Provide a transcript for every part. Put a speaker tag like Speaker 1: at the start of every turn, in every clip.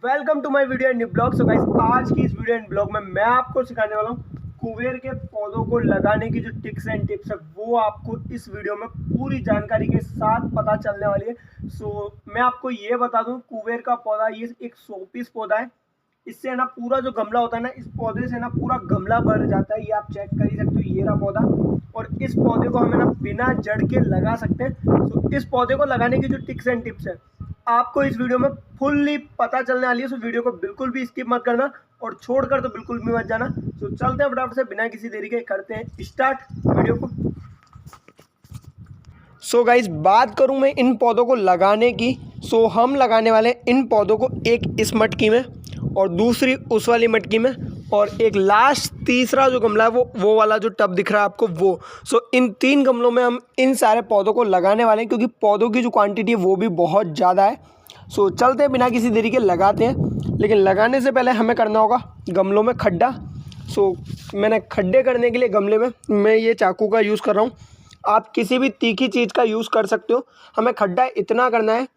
Speaker 1: Welcome to my video and new blog. So guys, आज की इस वीडियो एंड ब्लॉग में मैं आपको सिखाने वाला हूँ कुबेर के पौधों को लगाने की जो टिप्स एंड टिप्स है वो आपको इस वीडियो में पूरी जानकारी के साथ पता चलने वाली है। मैं आपको ये बता दूं, कुबेर का पौधा ये एक शोपीस पौधा है। इससे ना पूरा जो गमला होता है ना, इस पौधे से ना पूरा गमला भर जाता है। ये आप चेक कर ही सकते हो, ये रहा पौधा। और इस पौधे को हमें ना बिना जड़ के लगा सकते हैं। इस पौधे को लगाने की जो टिप्स एंड टिप्स है आपको इस वीडियो में फुल्ली पता चलने वाली है। वीडियो को बिल्कुल भी स्किप मत करना और छोड़कर तो बिल्कुल भी मत जाना। चलते हैं फटाफट से, बिना किसी देरी के करते हैं स्टार्ट वीडियो को। गाइज, बात करूं मैं इन पौधों को लगाने की। हम लगाने वाले हैं इन पौधों को एक इस मटकी में और दूसरी उस वाली मटकी में, और एक लास्ट तीसरा जो गमला है वो वाला जो टब दिख रहा है आपको वो। इन 3 गमलों में हम इन सारे पौधों को लगाने वाले हैं, क्योंकि पौधों की जो क्वांटिटी है वो भी बहुत ज़्यादा है। चलते हैं, बिना किसी देरी के लगाते हैं। लेकिन लगाने से पहले हमें करना होगा गमलों में खड्डा। मैंने खड्डे करने के लिए गमले में मैं ये चाकू का यूज़ कर रहा हूँ। आप किसी भी तीखी चीज़ का यूज़ कर सकते हो। हमें खड्डा इतना करना है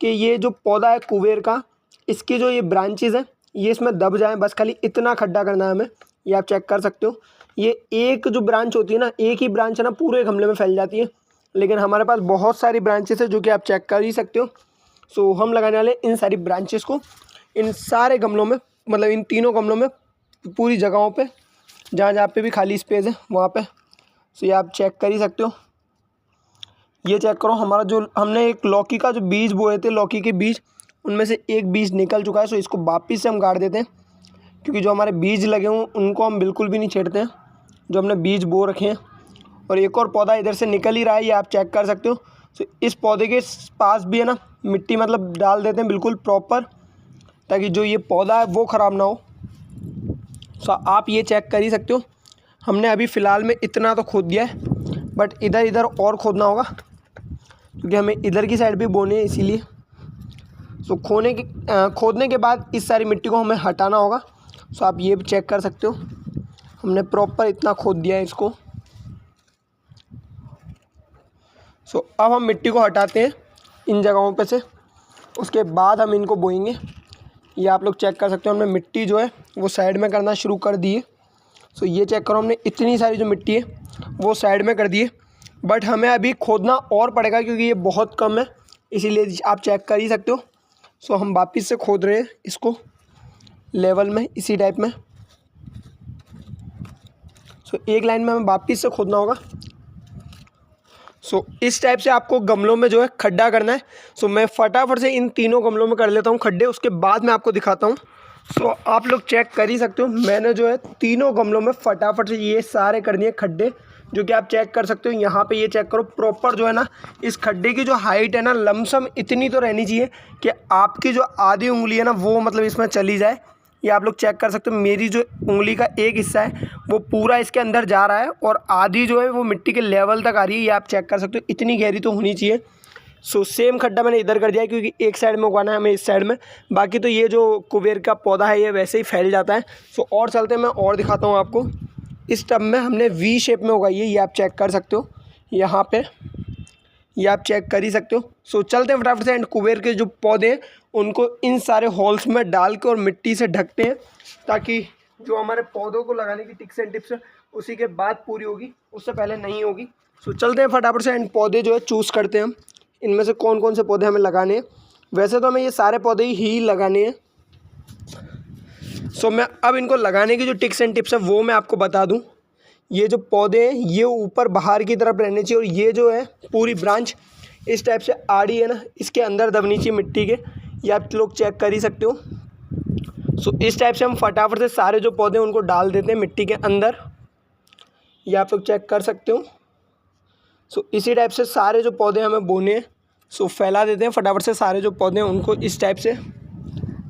Speaker 1: कि ये जो पौधा है कुबेर का, इसकी जो ये ब्रांचेज़ हैं ये इसमें दब जाएं, बस खाली इतना खड्डा करना है हमें। ये आप चेक कर सकते हो। ये एक जो ब्रांच होती है ना, एक ही ब्रांच है ना, पूरे गमले में फैल जाती है। लेकिन हमारे पास बहुत सारी ब्रांचेस है जो कि आप चेक कर ही सकते हो। हम लगाने वाले इन सारी ब्रांचेस को इन सारे गमलों में, मतलब इन तीनों गमलों में, पूरी जगहों पे जहाँ जहाँ पे भी खाली स्पेस है वहाँ पे। ये आप चेक कर ही सकते हो। ये चेक करो, हमारा जो हमने एक लौकी का जो बीज बोए थे, लौकी के बीज, उनमें से एक बीज निकल चुका है। इसको वापिस से हम गाड़ देते हैं, क्योंकि जो हमारे बीज लगे हों उनको हम बिल्कुल भी नहीं छेड़ते हैं, जो हमने बीज बो रखे हैं। और एक और पौधा इधर से निकल ही रहा है, ये आप चेक कर सकते हो। इस पौधे के पास भी है ना मिट्टी, मतलब डाल देते हैं बिल्कुल प्रॉपर, ताकि जो ये पौधा है वो ख़राब ना हो। आप ये चेक कर ही सकते हो। हमने अभी फ़िलहाल में इतना तो खोद दिया है, बट इधर इधर और खोदना होगा, क्योंकि हमें इधर की साइड भी बोनी है, इसीलिए। खोदने के बाद इस सारी मिट्टी को हमें हटाना होगा। आप ये भी चेक कर सकते हो, हमने प्रॉपर इतना खोद दिया है इसको। अब हम मिट्टी को हटाते हैं इन जगहों पे से, उसके बाद हम इनको बोएंगे। ये आप लोग चेक कर सकते हो, हमने मिट्टी जो है वो साइड में करना शुरू कर दी है। ये चेक करो, हमने इतनी सारी जो मिट्टी है वो साइड में कर दी है, बट हमें अभी खोदना और पड़ेगा, क्योंकि ये बहुत कम है, इसीलिए आप चेक कर ही सकते हो। हम वापस से खोद रहे हैं इसको लेवल में, इसी टाइप में। एक लाइन में हमें वापस से खोदना होगा। इस टाइप से आपको गमलों में जो है खड्डा करना है। मैं फटाफट से इन तीनों गमलों में कर लेता हूँ खड्डे, उसके बाद मैं आपको दिखाता हूँ। आप लोग चेक कर ही सकते हो, मैंने जो है तीनों गमलों में फटाफट से ये सारे कर दिए खड्डे, जो कि आप चेक कर सकते हो। यहाँ पे ये चेक करो, प्रॉपर जो है ना इस खड्डे की जो हाइट है ना, लमसम इतनी तो रहनी चाहिए कि आपकी जो आधी उंगली है ना वो मतलब इसमें चली जाए। ये आप लोग चेक कर सकते हो, मेरी जो उंगली का एक हिस्सा है वो पूरा इसके अंदर जा रहा है, और आधी जो है वो मिट्टी के लेवल तक आ रही है। ये आप चेक कर सकते हो, इतनी गहरी तो होनी चाहिए। सेम खड्डा मैंने इधर कर दिया है, क्योंकि एक साइड में उगाना है हमें, इस साइड में। बाकी तो ये जो कुबेर का पौधा है ये वैसे ही फैल जाता है। और चलते हैं, मैं और दिखाता हूँ आपको। इस टब में हमने वी शेप में उगाई है, ये आप चेक कर सकते हो यहाँ पे, ये आप चेक कर ही सकते हो। चलते हैं फटाफट से, एंड कुबेर के जो पौधे हैं उनको इन सारे होल्स में डाल के और मिट्टी से ढकते हैं, ताकि जो हमारे पौधों को लगाने की टिप्स एंड टिप्स है उसी के बाद पूरी होगी, उससे पहले नहीं होगी। चलते हैं फटाफट से, एंड पौधे जो है चूज़ करते हैं हम, इनमें से कौन कौन से पौधे हमें लगाने हैं। वैसे तो हमें ये सारे पौधे ही लगाने हैं। मैं अब इनको लगाने की जो टिप्स एंड टिप्स है वो मैं आपको बता दूं। ये जो पौधे हैं ये ऊपर बाहर की तरफ रहने चाहिए, और ये जो है पूरी ब्रांच इस टाइप से आड़ी है ना, इसके अंदर दबनी चाहिए मिट्टी के। ये आप लोग चेक कर ही सकते हो। इस टाइप से हम फटाफट से सारे जो पौधे हैं उनको डाल देते हैं मिट्टी के अंदर। ये आप लोग चेक कर सकते हो। इसी टाइप से सारे जो पौधे हमें बोने हैं, फैला देते हैं फटाफट से सारे जो पौधे हैं उनको इस टाइप से,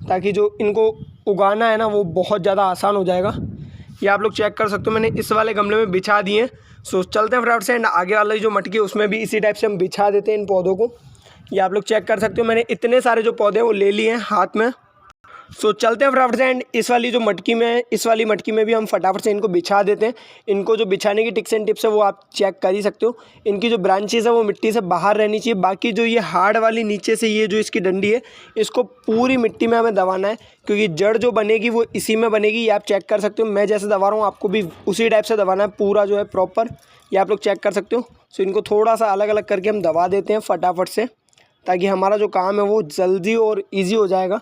Speaker 1: ताकि जो इनको उगाना है ना वो बहुत ज़्यादा आसान हो जाएगा। ये आप लोग चेक कर सकते हो, मैंने इस वाले गमले में बिछा दिए हैं। चलते हैं फटाफट से, एंड आगे वाली जो मटकी है उसमें भी इसी टाइप से हम बिछा देते हैं इन पौधों को। ये आप लोग चेक कर सकते हो, मैंने इतने सारे जो पौधे हैं वो ले लिए हैं हाथ में। सो चलते हैं फटाफट से एंड इस वाली जो मटकी में है, इस वाली मटकी में भी हम फटाफट से इनको बिछा देते हैं। इनको जो बिछाने की टिप्स एंड टिप्स है वो आप चेक कर ही सकते हो। इनकी जो ब्रांचेस है वो मिट्टी से बाहर रहनी चाहिए। बाकी जो ये हार्ड वाली नीचे से ये जो इसकी डंडी है, इसको पूरी मिट्टी में हमें दबाना है, क्योंकि जड़ जो बनेगी वो इसी में बनेगी। ये आप चेक कर सकते हो, मैं जैसे दबा रहा हूँ आपको भी उसी टाइप से दबाना है पूरा जो है प्रॉपर। ये आप लोग चेक कर सकते हो। सो इनको थोड़ा सा अलग अलग करके हम दबा देते हैं फटाफट से, ताकि हमारा जो काम है वो जल्दी और ईजी हो जाएगा।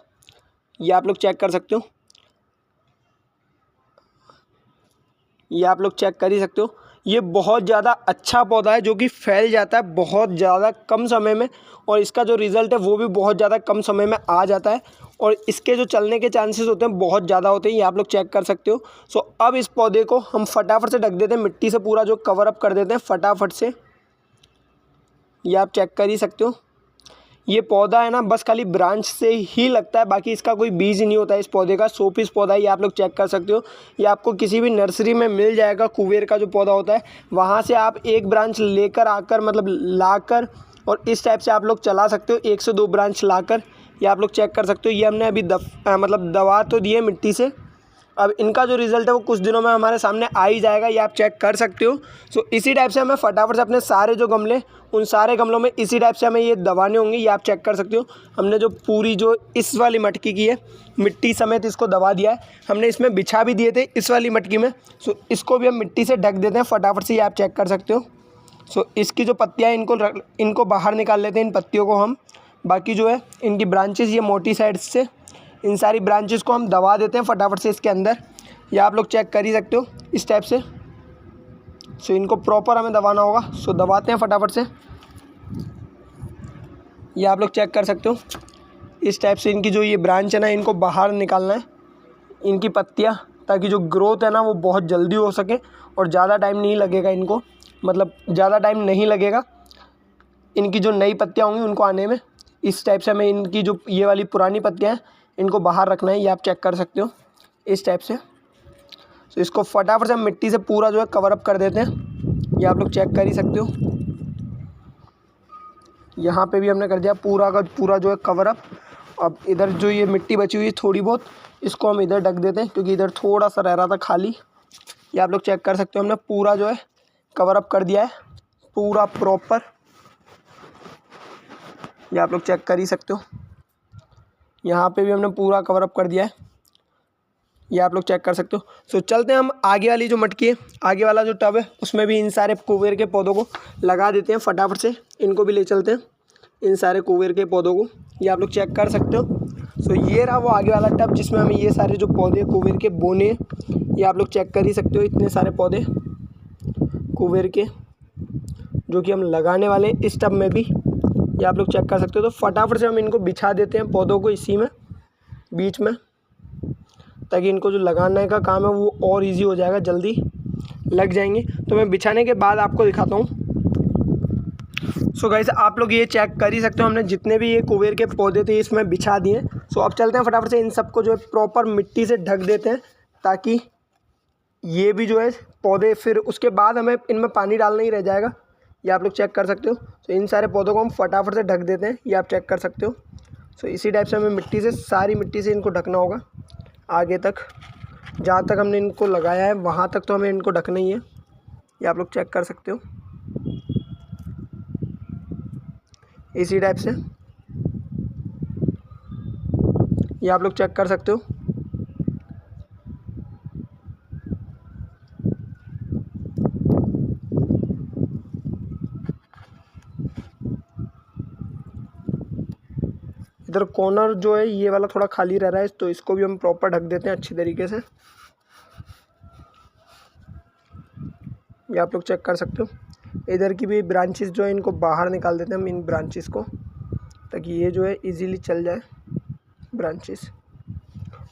Speaker 1: ये आप लोग चेक कर सकते हो, ये आप लोग चेक कर ही सकते हो। ये बहुत ज़्यादा अच्छा पौधा है जो कि फैल जाता है बहुत ज़्यादा कम समय में, और इसका जो रिज़ल्ट है वो भी बहुत ज़्यादा कम समय में आ जाता है, और इसके जो चलने के चांसेस होते हैं बहुत ज़्यादा होते हैं। ये आप लोग चेक कर सकते हो। सो अब इस पौधे को हम फटाफट से ढक देते हैं, मिट्टी से पूरा जो कवर अप कर देते हैं फटाफट से। ये आप चेक कर ही सकते हो। ये पौधा है ना बस खाली ब्रांच से ही लगता है, बाकी इसका कोई बीज नहीं होता है इस पौधे का। शो पीस पौधा है, ये आप लोग चेक कर सकते हो। ये आपको किसी भी नर्सरी में मिल जाएगा। कुबेर का जो पौधा होता है वहाँ से आप एक ब्रांच लेकर आकर मतलब लाकर और इस टाइप से आप लोग चला सकते हो, 1 से 2 ब्रांच लाकर। ये आप लोग चेक कर सकते हो। ये हमने अभी मतलब दवा तो दी है मिट्टी से। अब इनका जो रिज़ल्ट है वो कुछ दिनों में हमारे सामने आ ही जाएगा, ये आप चेक कर सकते हो। सो इसी टाइप से हमें फटाफट से अपने सारे जो गमले, उन सारे गमलों में इसी टाइप से हमें ये दबाने होंगे। ये आप चेक कर सकते हो। हमने जो पूरी जो इस वाली मटकी की है मिट्टी समेत इसको दबा दिया है। हमने इसमें बिछा भी दिए थे इस वाली मटकी में। सो इसको भी हम मिट्टी से ढक देते हैं फटाफट से। ये आप चेक कर सकते हो। सो इसकी जो पत्तियाँ इनको बाहर निकाल लेते हैं, इन पत्तियों को हम। बाकी जो है इनकी ब्रांचेस ये मोटी साइड से, इन सारी ब्रांचेस को हम दबा देते हैं फटाफट से इसके अंदर। ये आप लोग चेक कर ही सकते हो इस टाइप से। सो इनको प्रॉपर हमें दबाना होगा। सो दबाते हैं फटाफट से। ये आप लोग चेक कर सकते हो इस टाइप से। इनकी जो ये ब्रांच है ना, इनको बाहर निकालना है, इनकी पत्तियाँ, ताकि जो ग्रोथ है ना वो बहुत जल्दी हो सके और ज़्यादा टाइम नहीं लगेगा इनको, मतलब ज़्यादा टाइम नहीं लगेगा इनकी जो नई पत्तियाँ होंगी उनको आने में। इस टाइप से हमें इनकी जो ये वाली पुरानी पत्तियाँ हैं इनको बाहर रखना है। ये आप चेक कर सकते हो इस टाइप से। तो इसको फटाफट से हम मिट्टी से पूरा जो है कवर अप कर देते हैं। ये आप लोग चेक कर ही सकते हो। यहाँ पे भी हमने कर दिया पूरा का पूरा जो है कवर अप। अब इधर जो ये मिट्टी बची हुई है थोड़ी बहुत, इसको हम इधर ढक देते हैं, क्योंकि इधर थोड़ा सा रह रहा था खाली। ये आप लोग चेक कर सकते हो। हमने पूरा जो है कवर अप कर दिया है पूरा प्रॉपर। ये आप लोग चेक कर ही सकते हो। यहाँ पे भी हमने पूरा कवर अप कर दिया है। ये आप लोग चेक कर सकते हो। सो चलते हैं हम आगे वाली जो मटकी है, आगे वाला जो टब है, उसमें भी इन सारे कुबेर के पौधों को लगा देते हैं फटाफट से। इनको भी ले चलते हैं, इन सारे कुबेर के पौधों को। ये आप लोग चेक कर सकते हो। सो ये रहा वो आगे वाला टब जिसमें हमें ये सारे जो पौधे कुबेर के बोने, ये आप लोग चेक कर ही सकते हो। इतने सारे पौधे कुबेर के जो कि हम लगाने वाले हैं इस टब में भी, ये आप लोग चेक कर सकते हो। तो फटाफट से हम इनको बिछा देते हैं पौधों को इसी में बीच में, ताकि इनको जो लगाने का काम है वो और इजी हो जाएगा, जल्दी लग जाएंगे। तो मैं बिछाने के बाद आपको दिखाता हूँ। सो गाइस आप लोग ये चेक कर ही सकते हो, हमने जितने भी ये कुबेर के पौधे थे इसमें बिछा दिए। सो अब चलते हैं फटाफट से इन सबको जो है प्रॉपर मिट्टी से ढक देते हैं, ताकि ये भी जो है पौधे, फिर उसके बाद हमें इनमें पानी डालना ही रह जाएगा। ये आप लोग चेक कर सकते हो। तो इन सारे पौधों को हम फटाफट से ढक देते हैं। ये आप चेक कर सकते हो। सो इसी टाइप से हमें मिट्टी से, सारी मिट्टी से इनको ढकना होगा आगे तक, जहाँ तक हमने इनको लगाया है वहाँ तक तो हमें इनको ढकना ही है। ये आप लोग चेक कर सकते हो इसी टाइप से। ये आप लोग चेक कर सकते हो। इधर कॉर्नर जो है ये वाला थोड़ा खाली रह रहा है, तो इसको भी हम प्रॉपर ढक देते हैं अच्छी तरीके से। ये आप लोग चेक कर सकते हो। इधर की भी ब्रांचेस जो है इनको बाहर निकाल देते हैं हम, इन ब्रांचेस को, ताकि ये जो है इजीली चल जाए ब्रांचेस।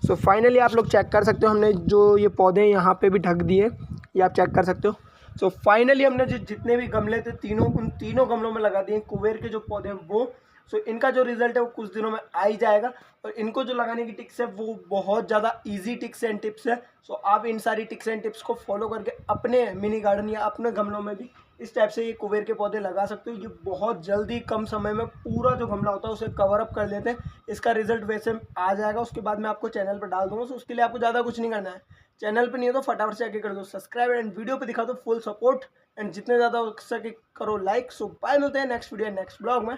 Speaker 1: सो फाइनली आप लोग चेक कर सकते हो, हमने जो ये पौधे यहाँ पे भी ढक दिए। ये आप चेक कर सकते हो। सो फाइनली हमने जितने भी गमले थे तीनों, उन तीनों गमलों में लगा दिए कुबेर के जो पौधे हैं वो। सो इनका जो रिजल्ट है वो कुछ दिनों में आ ही जाएगा, और इनको जो लगाने की टिप्स है वो बहुत ज़्यादा इजी टिप्स एंड टिप्स है। सो आप इन सारी टिप्स एंड टिप्स को फॉलो करके अपने मिनी गार्डन या अपने गमलों में भी इस टाइप से ये कुबेर के पौधे लगा सकते हो। ये बहुत जल्दी कम समय में पूरा जो गमला होता है उसे कवर अप कर लेते हैं। इसका रिजल्ट वैसे आ जाएगा, उसके बाद मैं आपको चैनल पर डाल दूँगा। तो उसके लिए आपको ज़्यादा कुछ नहीं करना है, चैनल पर नहीं हो तो फटाफट से आके कर दो सब्सक्राइब एंड वीडियो पे दिखा दो फुल सपोर्ट एंड जितने ज़्यादा हो सके करो लाइक। सो बाय, मिलते हैं नेक्स्ट वीडियो नेक्स्ट ब्लॉग में।